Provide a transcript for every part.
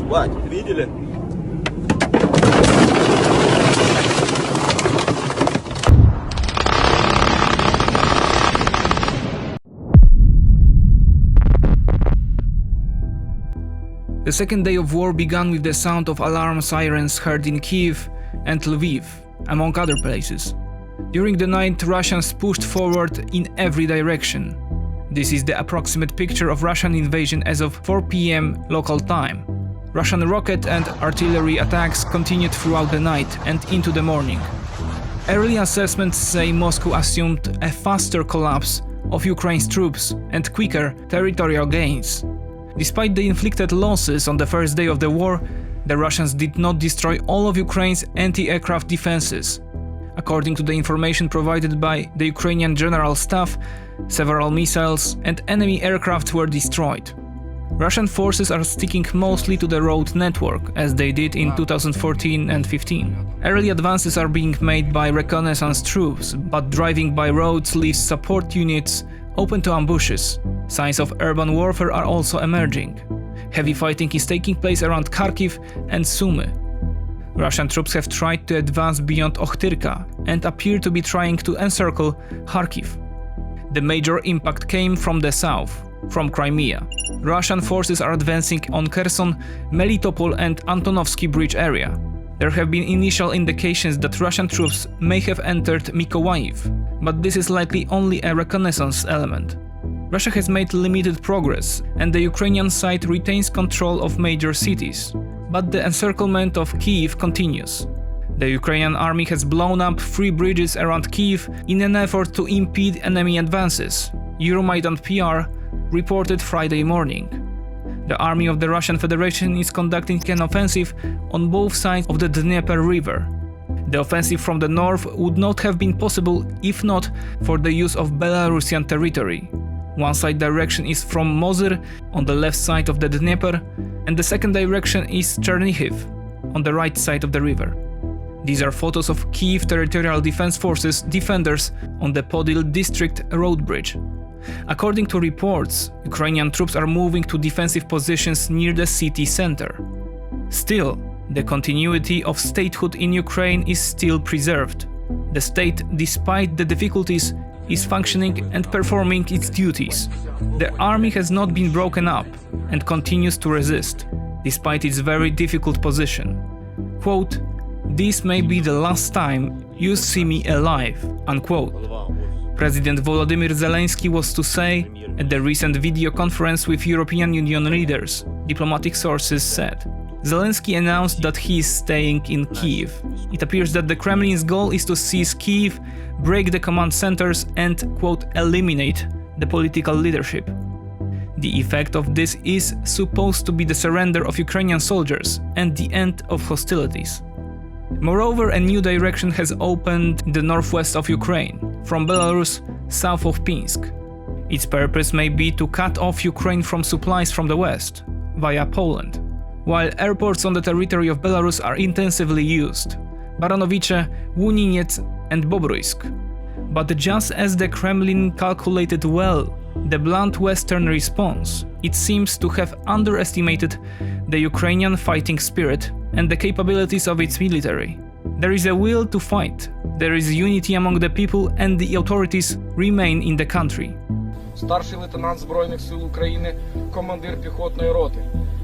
ебать, видели? The second day of war began with the sound of alarm sirens heard in Kiev and Lviv, among other places. During the night, Russians pushed forward in every direction. This is the approximate picture of Russian invasion as of 4 p.m. local time. Russian rocket and artillery attacks continued throughout the night and into the morning. Early assessments say Moscow assumed a faster collapse of Ukraine's troops and quicker territorial gains. Despite the inflicted losses on the first day of the war, the Russians did not destroy all of Ukraine's anti-aircraft defenses. According to the information provided by the Ukrainian General Staff, several missiles and enemy aircraft were destroyed. Russian forces are sticking mostly to the road network, as they did in 2014 and 15. Early advances are being made by reconnaissance troops, but driving by roads leaves support units open to ambushes. Signs of urban warfare are also emerging. Heavy fighting is taking place around Kharkiv and Sumy. Russian troops have tried to advance beyond Ochtyrka and appear to be trying to encircle Kharkiv. The major impact came from the south, from Crimea. Russian forces are advancing on Kherson, Melitopol and Antonovsky Bridge area. There have been initial indications that Russian troops may have entered Mykolaiv, but this is likely only a reconnaissance element. Russia has made limited progress, and the Ukrainian side retains control of major cities. But the encirclement of Kyiv continues. The Ukrainian army has blown up 3 bridges around Kyiv in an effort to impede enemy advances, Euromaidan PR reported Friday morning. The army of the Russian Federation is conducting an offensive on both sides of the Dnieper River. The offensive from the north would not have been possible if not for the use of Belarusian territory. One side direction is from Mozyr on the left side of the Dnieper, and the second direction is Chernihiv on the right side of the river. These are photos of Kyiv Territorial Defense Forces defenders on the Podil district road bridge. According to reports, Ukrainian troops are moving to defensive positions near the city center. Still, the continuity of statehood in Ukraine is still preserved. The state, despite the difficulties, is functioning and performing its duties. The army has not been broken up and continues to resist, despite its very difficult position. Quote, "This may be the last time you see me alive," unquote. President Volodymyr Zelensky was to say at the recent video conference with European Union leaders, diplomatic sources said. Zelensky announced that he is staying in Kyiv. It appears that the Kremlin's goal is to seize Kyiv, break the command centers and, quote, eliminate the political leadership. The effect of this is supposed to be the surrender of Ukrainian soldiers and the end of hostilities. Moreover, a new direction has opened in the northwest of Ukraine, from Belarus, south of Pinsk. Its purpose may be to cut off Ukraine from supplies from the west, via Poland. While airports on the territory of Belarus are intensively used, Baronovice, Łuninec and Bobruisk. But just as the Kremlin calculated well the blunt Western response, it seems to have underestimated the Ukrainian fighting spirit and the capabilities of its military. There is a will to fight, there is unity among the people and the authorities remain in the country. Старший лейтенант Збройних сил України, командир піхотної роти.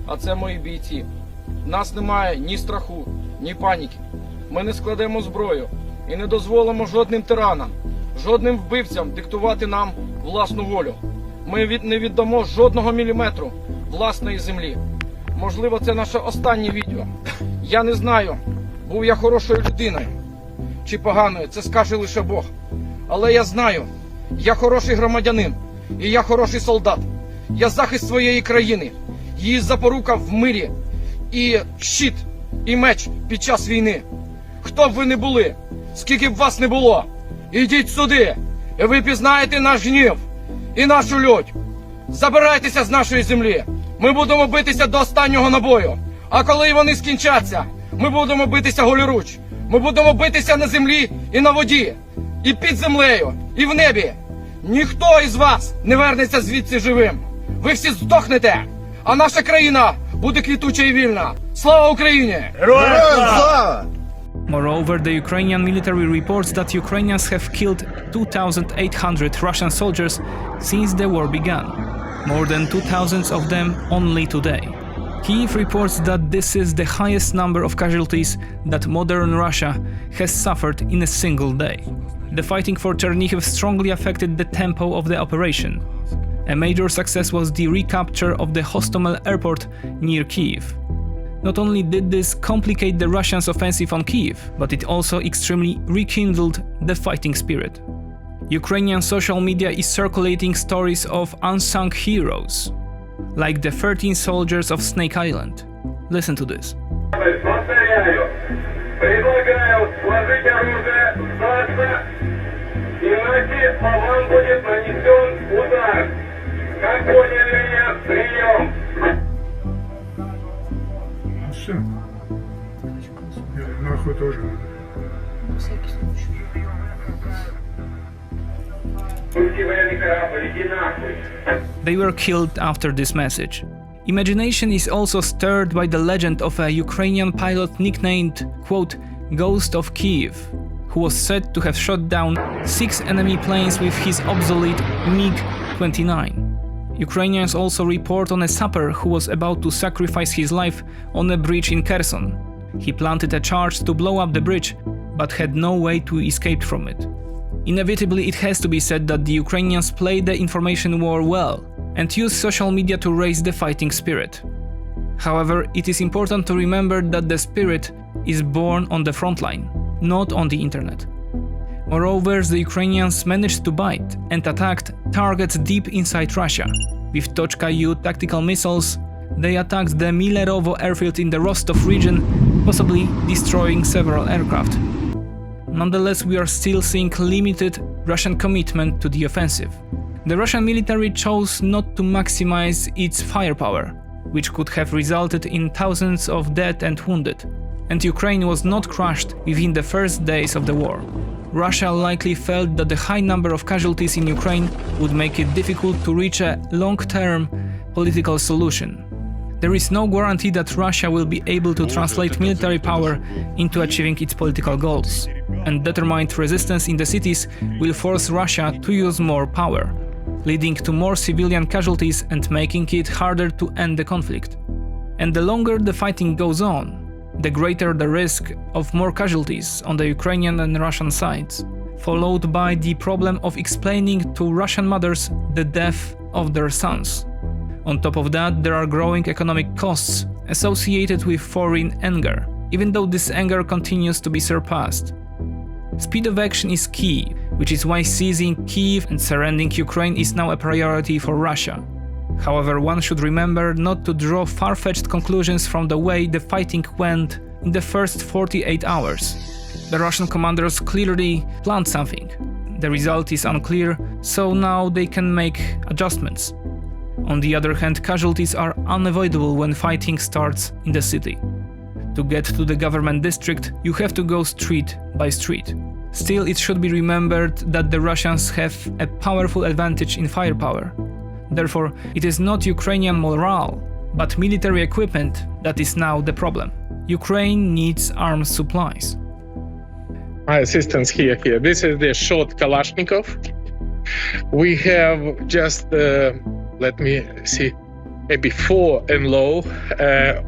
А це мої бійці. Нас немає ні страху, ні паніки. Ми не складемо зброю і не дозволимо жодним тиранам, жодним вбивцям диктувати нам власну волю. Ми не віддамо жодного міліметру власної землі. Можливо, це наше останнє відео. Я не знаю, був я хорошою людиною чи поганою, це скаже лише Бог. Але я знаю, я хороший громадянин і я хороший солдат. Я захист своєї країни, її запорука в мирі і щит, і меч під час війни. Хто б ви не були, скільки б вас не було, ідіть сюди, і ви пізнаєте наш гнів і нашу лють. Забирайтеся з нашої землі, ми будемо битися до останнього набою. А коли вони скінчаться, ми будемо битися голіруч. Ми будемо битися на землі і на воді, і під землею, і в небі. Ніхто із вас не вернеться звідси живим. Ви всі здохнете, а наша країна буде квітуча і вільна. Слава Україні! Moreover, the Ukrainian military reports that Ukrainians have killed 2,800 Russian soldiers since the war began, more than 2,000 of them only today. Kyiv reports that this is the highest number of casualties that modern Russia has suffered in a single day. The fighting for Chernihiv strongly affected the tempo of the operation. A major success was the recapture of the Hostomel airport near Kyiv. Not only did this complicate the Russians' offensive on Kyiv, but it also extremely rekindled the fighting spirit. Ukrainian social media is circulating stories of unsung heroes, like the 13 soldiers of Snake Island. Listen to this. Все. Нахуй тоже. They were killed after this message. Imagination is also stirred by the legend of a Ukrainian pilot nicknamed, quote, Ghost of Kiev, who was said to have shot down 6 enemy planes with his obsolete MiG-29. Ukrainians also report on a sapper who was about to sacrifice his life on a bridge in Kherson. He planted a charge to blow up the bridge, but had no way to escape from it. Inevitably, it has to be said that the Ukrainians played the information war well and used social media to raise the fighting spirit. However, it is important to remember that the spirit is born on the front line, not on the internet. Moreover, the Ukrainians managed to bite and attacked targets deep inside Russia. With Tochka-U tactical missiles, they attacked the Milerovo airfield in the Rostov region, possibly destroying several aircraft. Nonetheless, we are still seeing limited Russian commitment to the offensive. The Russian military chose not to maximize its firepower, which could have resulted in thousands of dead and wounded, and Ukraine was not crushed within the first days of the war. Russia likely felt that the high number of casualties in Ukraine would make it difficult to reach a long-term political solution. There is no guarantee that Russia will be able to translate military power into achieving its political goals, and determined resistance in the cities will force Russia to use more power, leading to more civilian casualties and making it harder to end the conflict. And the longer the fighting goes on, the greater the risk of more casualties on the Ukrainian and Russian sides, followed by the problem of explaining to Russian mothers the death of their sons. On top of that, there are growing economic costs associated with foreign anger, even though this anger continues to be surpassed. Speed of action is key, which is why seizing Kyiv and surrendering Ukraine is now a priority for Russia. However, one should remember not to draw far-fetched conclusions from the way the fighting went in the first 48 hours. The Russian commanders clearly planned something. The result is unclear, so now they can make adjustments. On the other hand, casualties are unavoidable when fighting starts in the city. To get to the government district, you have to go street by street. Still, it should be remembered that the Russians have a powerful advantage in firepower. Therefore, it is not Ukrainian morale, but military equipment that is now the problem. Ukraine needs arms supplies. My assistant's here. This is the short Kalashnikov. We have just, let me see, maybe 4 and low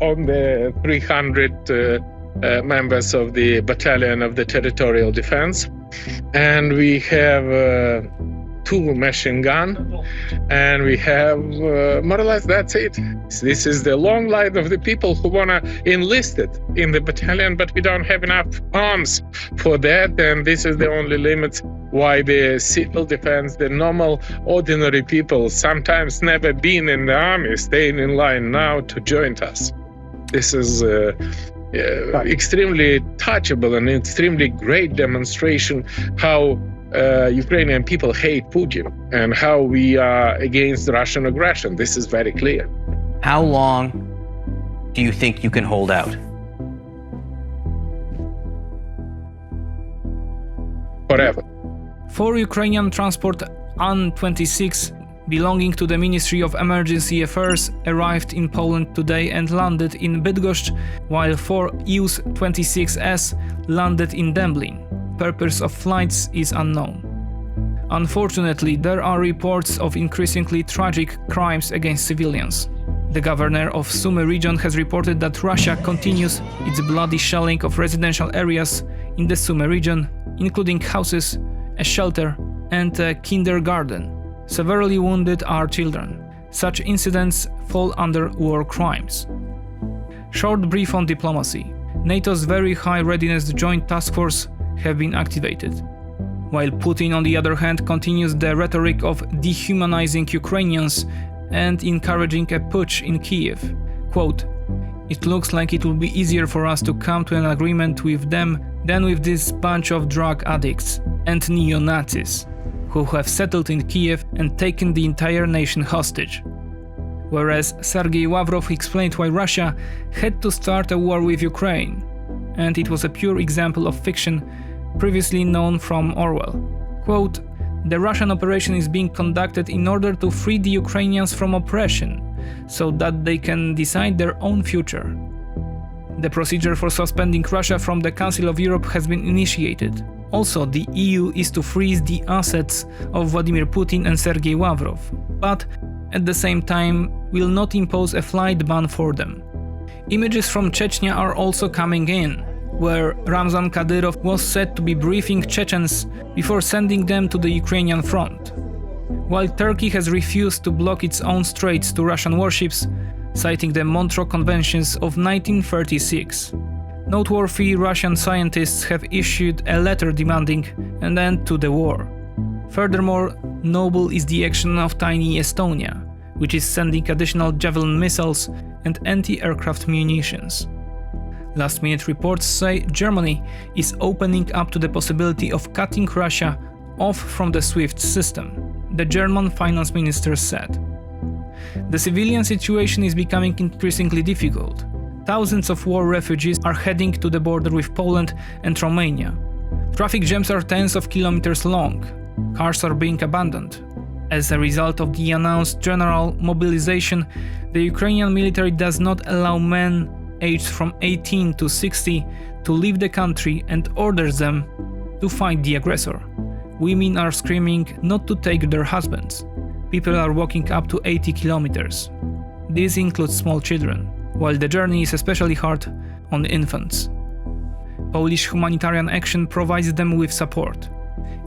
on the 300 members of the battalion of the territorial defense. And we have 2 machine gun, and we have more or less that's it. This is the long line of the people who want to enlist it in the battalion, but we don't have enough arms for that, and this is the only limit why the civil defense, the normal ordinary people, sometimes never been in the army, staying in line now to join us. This is extremely touchable and extremely great demonstration how Ukrainian people hate Putin and how we are against Russian aggression. This is very clear. How long do you think you can hold out? Forever. 4 Ukrainian transport An-26 belonging to the Ministry of Emergency Affairs, arrived in Poland today and landed in Bydgoszcz, while 4 IL-26s landed in Dęblin. Purpose of flights is unknown. Unfortunately, there are reports of increasingly tragic crimes against civilians. The governor of Sumy region has reported that Russia continues its bloody shelling of residential areas in the Sumy region, including houses, a shelter, and a kindergarten. Severely wounded are children. Such incidents fall under war crimes. Short brief on diplomacy. NATO's Very High Readiness Joint Task Force have been activated. While Putin, on the other hand, continues the rhetoric of dehumanizing Ukrainians and encouraging a putsch in Kiev. Quote, "It looks like it will be easier for us to come to an agreement with them than with this bunch of drug addicts and neo-Nazis who have settled in Kiev and taken the entire nation hostage." Whereas Sergei Lavrov explained why Russia had to start a war with Ukraine, and it was a pure example of fiction previously known from Orwell. Quote, "The Russian operation is being conducted in order to free the Ukrainians from oppression, so that they can decide their own future. The procedure for suspending Russia from the Council of Europe has been initiated. Also, the EU is to freeze the assets of Vladimir Putin and Sergei Lavrov, but at the same time will not impose a flight ban for them." Images from Chechnya are also coming in, where Ramzan Kadyrov was said to be briefing Chechens before sending them to the Ukrainian front. While Turkey has refused to block its own straits to Russian warships, citing the Montreux Conventions of 1936. Noteworthy Russian scientists have issued a letter demanding an end to the war. Furthermore, notable is the action of tiny Estonia, which is sending additional Javelin missiles and anti-aircraft munitions. Last-minute reports say Germany is opening up to the possibility of cutting Russia off from the SWIFT system, the German finance minister said. The civilian situation is becoming increasingly difficult. Thousands of war refugees are heading to the border with Poland and Romania. Traffic jams are tens of kilometers long. Cars are being abandoned. As a result of the announced general mobilization, the Ukrainian military does not allow men aged from 18 to 60 to leave the country and orders them to fight the aggressor. Women are screaming not to take their husbands. People are walking up to 80 kilometers. This includes small children, while the journey is especially hard on infants. Polish Humanitarian Action provides them with support.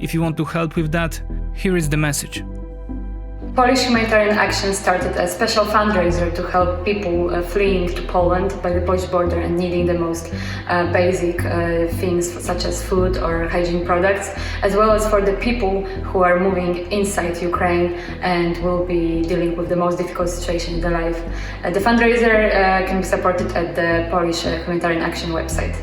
If you want to help with that, here is the message. Polish Humanitarian Action started a special fundraiser to help people fleeing to Poland by the Polish border and needing the most basic things such as food or hygiene products, as well as for the people who are moving inside Ukraine and will be dealing with the most difficult situation in their life. The fundraiser can be supported at the Polish Humanitarian Action website.